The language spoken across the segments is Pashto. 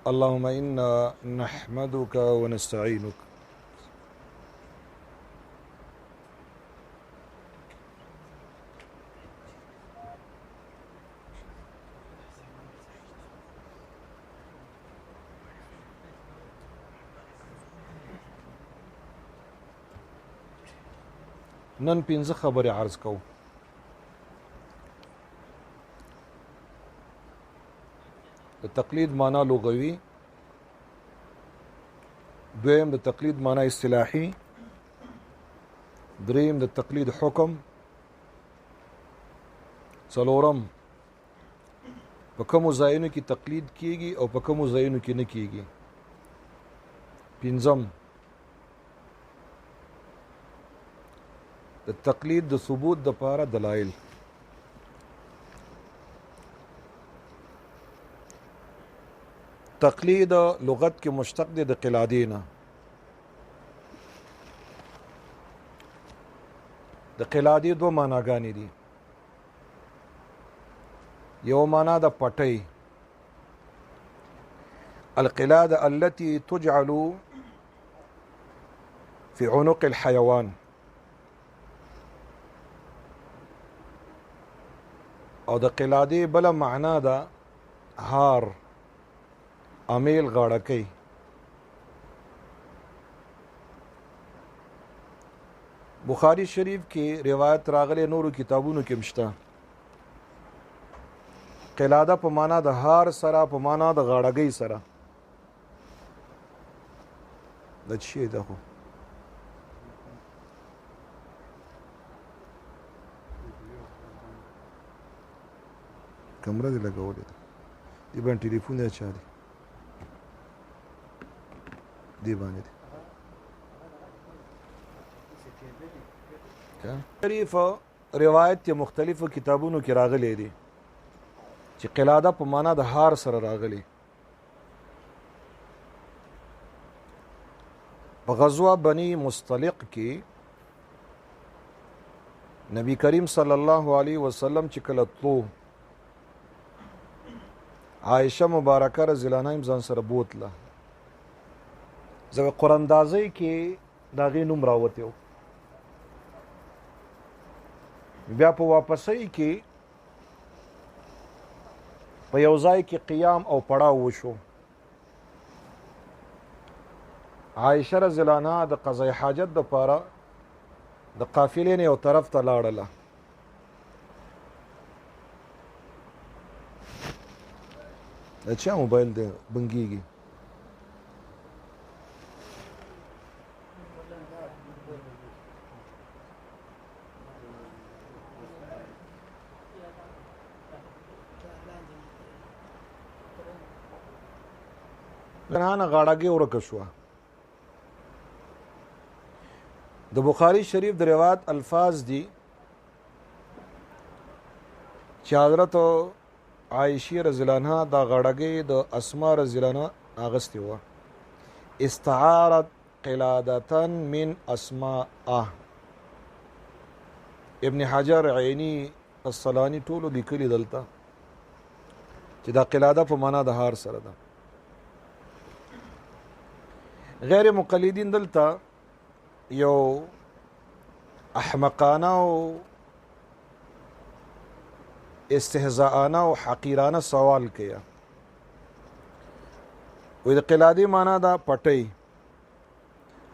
اللهم إنا نحمدك ونستعينك. نن پنځه خبرې عرض کوو. د تقلید معنا لغوي، دویم د تقلید معنا اصطلاحي، دریم د تقلید حکم، څلورم په کومو ځایونو کې تقلید کیږي او په کومو ځایونو کې نه کیږي، پنځم د تقلید د ثبوت دپاره دلایل. تقلید لغت کې مشتق دی د قلادې نه. د قلادې دوه معناګانې دي. یو معنا د پټۍ، القلادة التي تجعل في عنق الحيوان، او د قلادې بله معنا ده هار، امیل، غاړکۍ. بخاری شریف کې روایت راغلی، نورو کتابونو کې مشته. قلاده په معنا د هار سره، په معنا د غاړګۍ سره. د چی ده خو کمره دی لګولې ده، دی باندې ټلیفون دی چا دی، دی باندې دی. شریف روایت ته مختلفو کتابونو کې راغلي دي چې قلاده په معنا د هار سره راغلي. په غزوه بني مصطلق کې نبی کریم صلی الله علیه وسلم چې کله تلو، عائشه مبارکه رضی الله عنها ځان سره بوتله. ځکه قراندازۍ کې د هغې نوم راوتی و. بیا په واپسۍ کې په یو ځای کې قیام او پړاو وشو. عائشه رضی الله عنها د قضای حاجت دپاره د قافلې نه یو طرف ته لاړله. د چا موبایل دی بنګېږي؟ نه غاړګۍ ورکه شوه. د بخاری شریف د روایت الفاظ دي چې حضرت عائشہ رضی الله عنها دا غاړګۍ د اسماء رضی الله عنها اغستې وه. استعارت قلادة من اسماء. ابن حجر عینی قسطلانی ټولو لیکلي دلته چې دا قلاده په معنا د هار سره ده. غیر مقلدین دلته یو احمقانه او استهزاءانه او حقیرانه سوال کوي. وې د قلادې معنا دا پټۍ،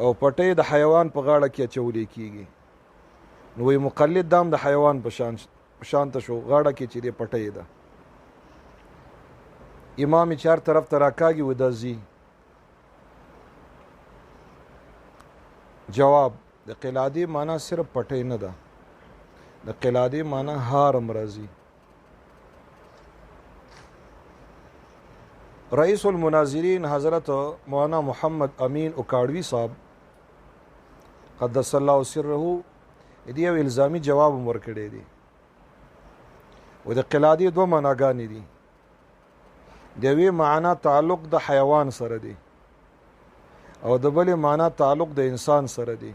او پټۍ د حیوان په غاړه کې اچولې کیږي. نو وې مقلد دام د حیوان په شان ته شو، غاړه کې چې دې پټۍ ده. امام چار طرف ته راکاږي و دا ځي. جواب: د قلادې معنا صرف پټۍ نه ده، د قلادې معنا هارم راځي. رئیس المناظرین حضرت مولانا محمد امین اکاڑوی صاحب قدس الله سره دې یو الزامي جواب ورکړی دی. و د قلادې دوه معناګانې دي. د یوې معنا تعلق د حیوان سره دی، او د بلې معنا تعلق د انسان سره دی.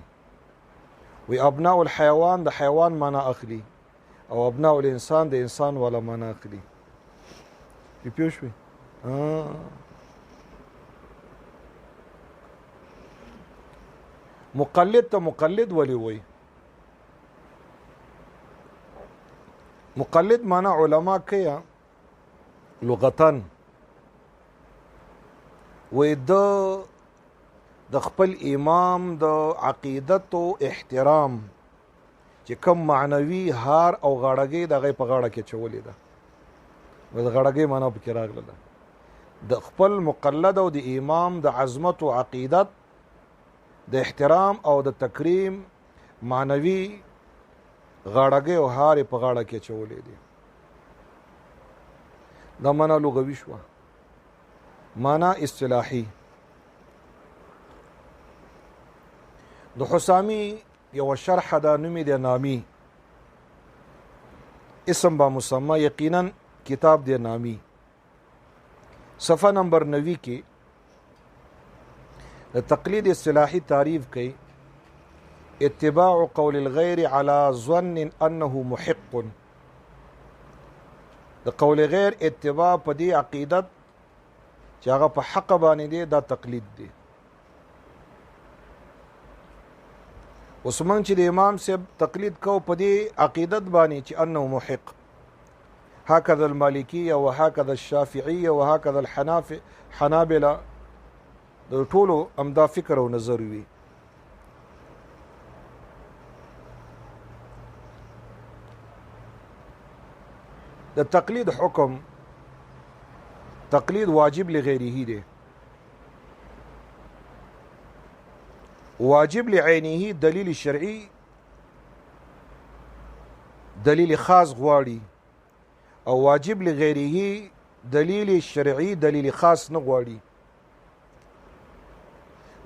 وی ابناء الحیوان د حیوان معنا اخلي، او ابناء الانسان د انسان والا معنا اخلي. پی پیو شوي؟ مقلد ته مقلد ولي وي؟ مقلد معنا علما کیا لغتن وې د خپل امام د عقیدت او احترام چې کوم معنوي هار او غاړګي دغه په غاړه کې چولې ده و د غاړګي معنا په کې راغله د خپل مقلد او د امام د عظمت او عقیدت د احترام او د تکریم معنوي غاړګي او هار په غاړه کې چولې دي دا معنا لغوي شو معنا اصطلاحي د حسامی یو شرح دا نومې د نامی اسم با مسمى یقینا کتاب د نامی صفحه نمبر 90 کې د تقلید اصطلاحي تعریف کوي اتباع قول الغير على ظن انه محق د قول غیر اتباع په دې عقیدت چې هغه په حق باندې دی دا تقلید دی عثمان چې د امام صاحب تقلید کو په دې عقیدت باندې چې انه محق هكذا المالکیه وهكذا الشافعیه وهكذا الحنابلة د ټولو امدا فکر او نظر وي د تقلید حکم تقلید واجب لغیره دی واجب لعینه دلیل شرعي دلیل خاص غواړي او واجب لغیره دلیل شرعي دلیل خاص نه غواړي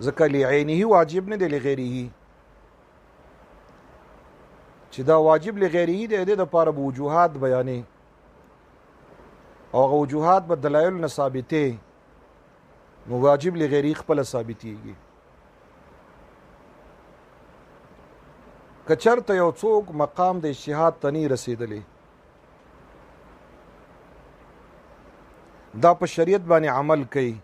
ځکه لعینه واجب نه دی لغیره چې دا واجب لغیره دی د لپاره به وجوهات بیانې او هغه وجوهات به دلایل نه ثابتې نو واجب لغیره خپل ثابتېږي که چېرته یو څوک مقام د اجتهاد ته نه رسېدلی دا په شریعت باندې عمل کوي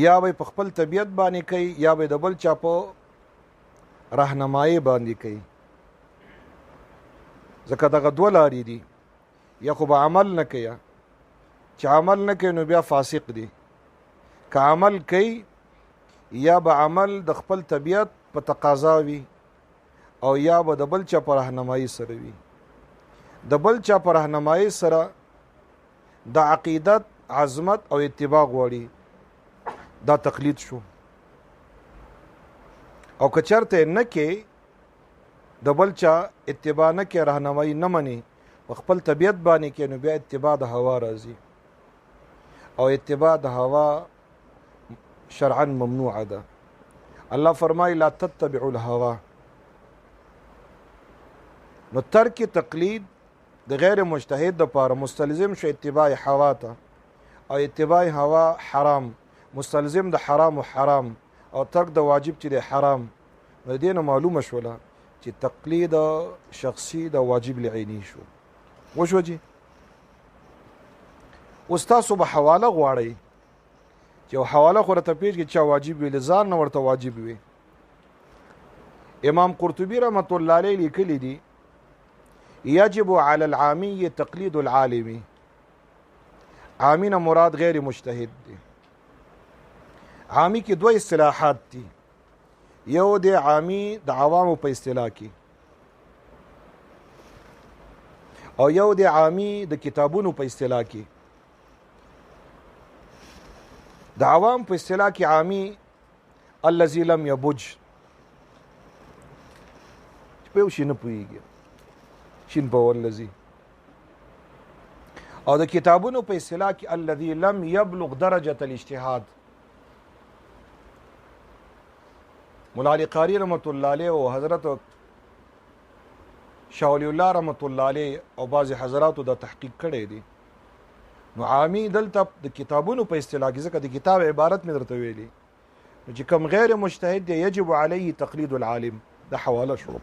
یا به په خپل طبیعت باندې کوي یا به د بل چا په راهنمایي باندې کوي ځکه دغه دوه لارې دي یا خو به عمل نه کوي چې عمل نه کوي نو بیا فاسق دی که عمل کوي یا به عمل د خپل طبیعت په تقاضا وي او یا به د بل چا په راهنمایي سره وي د بل چا په راهنمایي سره د عقیدت عظمت او اتباع غواړي دا تقلید شو او که چېرته نه کې د بل چا اتباع نه کې راهنمایي نه مني په خپل طبیعت باندې کې نو بیا اتباع د هوا راځي او اتباع د هوا شرعا ممنوع ده الله فرمایي لا تتبعوا الهوا نو ترک تقلید د غیر مجتهد د پاره مستلزم شو اتباع هوا ته او اتباع هوا حرام مستلزم د حرام او حرام او ترک د واجب چې د حرام د دې نه معلومه شوله چې تقلید شخصي د واجب لعیني شو وشو جی استاسو به حواله غواړي چې حواله خو ته پیژ کې چا واجب وي لزان نه ورته واجب وي امام قرطبي رحمت الله علیه لیکلی دی يجب على العامي تقليد العالم عامي مراد غیر مجتهد دی عامي کې دوه اصطلاحات دي یو د عامي د عوامو په اصطلاح کې او یو د عامي د کتابونو په اصطلاح کې د عوام په اصطلاح کې عامي الذي لم يبج په شي نه پويږي شین په ولذي او د کتابونو په اصطلاح کې الذي لم يبلغ درجه الاجتهاد مولا علی قاری رحمت الله علیه او حضرت شاه ولی الله رحمت الله علیه او بعض حضراتو دا تحقیق کړی دی نو عامی دلته د کتابونو په اصطلاح کې ځکه د کتاب عبارت مې درته ویلي چې کوم غیر مجتهد دی یجب علیه تقلید العالم د حواله شو